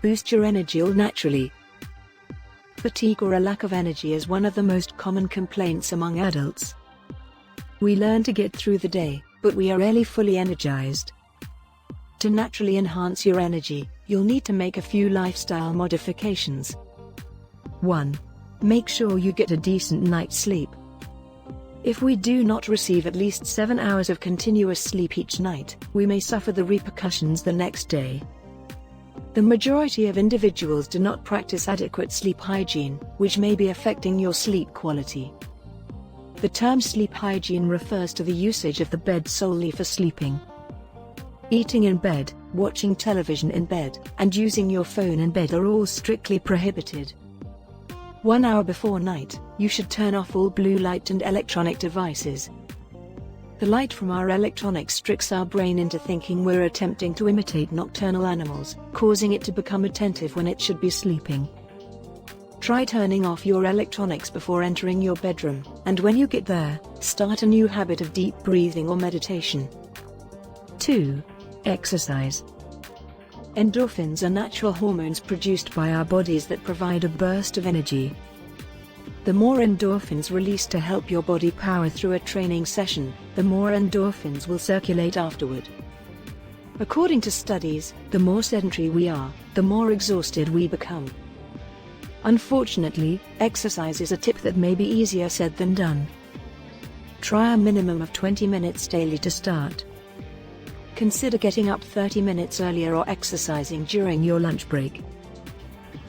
boost your energy all naturally. Fatigue or a lack of energy is one of the most common complaints among adults. We learn to get through the day, but we are rarely fully energized. To naturally enhance your energy, you'll need to make a few lifestyle modifications. 1. Make sure you get a decent night's sleep. If we do not receive at least 7 hours of continuous sleep each night, we may suffer the repercussions the next day. The majority of individuals do not practice adequate sleep hygiene, which may be affecting your sleep quality. The term sleep hygiene refers to the usage of the bed solely for sleeping. Eating in bed, watching television in bed, and using your phone in bed are all strictly prohibited. 1 hour before night, you should turn off all blue light and electronic devices. The light from our electronics tricks our brain into thinking we're attempting to imitate nocturnal animals, causing it to become attentive when it should be sleeping. Try turning off your electronics before entering your bedroom, and when you get there, start a new habit of deep breathing or meditation. 2. Exercise. Endorphins are natural hormones produced by our bodies that provide a burst of energy. The more endorphins released to help your body power through a training session, the more endorphins will circulate afterward. According to studies, the more sedentary we are, the more exhausted we become. Unfortunately, exercise is a tip that may be easier said than done. Try a minimum of 20 minutes daily to start. Consider getting up 30 minutes earlier or exercising during your lunch break.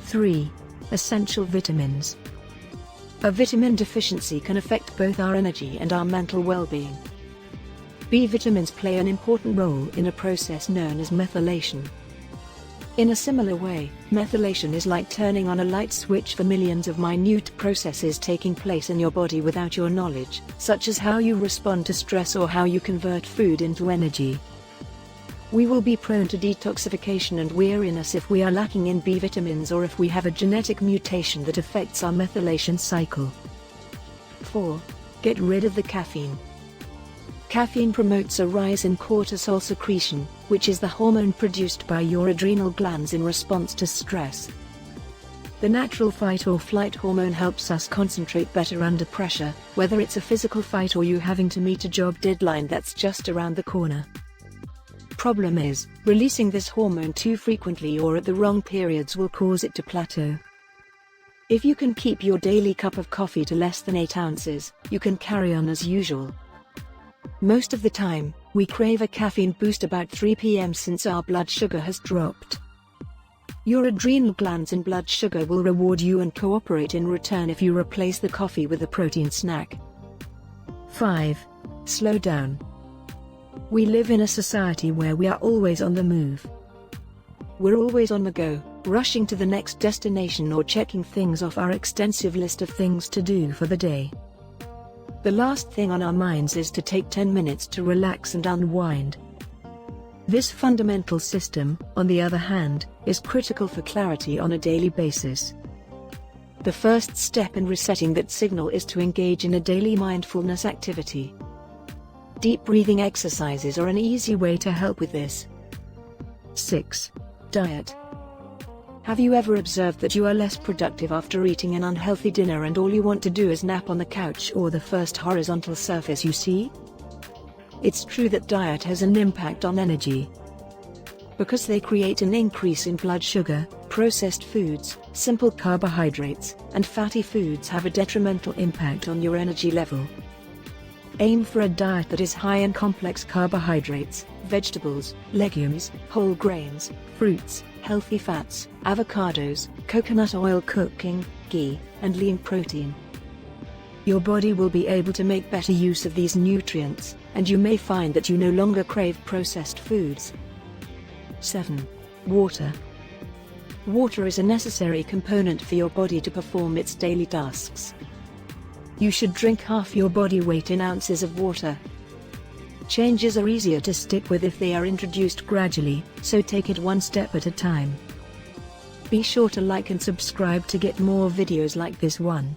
3. Essential vitamins. A vitamin deficiency can affect both our energy and our mental well-being. B vitamins play an important role in a process known as methylation. In a similar way, methylation is like turning on a light switch for millions of minute processes taking place in your body without your knowledge, such as how you respond to stress or how you convert food into energy. We will be prone to detoxification and weariness if we are lacking in B vitamins or if we have a genetic mutation that affects our methylation cycle. 4. Get rid of the caffeine. Caffeine promotes a rise in cortisol secretion, which is the hormone produced by your adrenal glands in response to stress. The natural fight or flight hormone helps us concentrate better under pressure, whether it's a physical fight or you having to meet a job deadline that's just around the corner. Problem is, releasing this hormone too frequently or at the wrong periods will cause it to plateau. If you can keep your daily cup of coffee to less than 8 ounces, you can carry on as usual. Most of the time, we crave a caffeine boost about 3 p.m. since our blood sugar has dropped. Your adrenal glands and blood sugar will reward you and cooperate in return if you replace the coffee with a protein snack. 5. Slow down. We live in a society where we are always on the move. We're always on the go, rushing to the next destination or checking things off our extensive list of things to do for the day. The last thing on our minds is to take 10 minutes to relax and unwind. This fundamental system, on the other hand, is critical for clarity on a daily basis. The first step in resetting that signal is to engage in a daily mindfulness activity. Deep breathing exercises are an easy way to help with this. 6. Diet. Have you ever observed that you are less productive after eating an unhealthy dinner and all you want to do is nap on the couch or the first horizontal surface you see? It's true that diet has an impact on energy. Because they create an increase in blood sugar, processed foods, simple carbohydrates, and fatty foods have a detrimental impact on your energy level. Aim for a diet that is high in complex carbohydrates, vegetables, legumes, whole grains, fruits, healthy fats, avocados, coconut oil cooking, ghee, and lean protein. Your body will be able to make better use of these nutrients, and you may find that you no longer crave processed foods. 7. Water. Water is a necessary component for your body to perform its daily tasks. You should drink half your body weight in ounces of water. Changes are easier to stick with if they are introduced gradually, so take it one step at a time. Be sure to like and subscribe to get more videos like this one.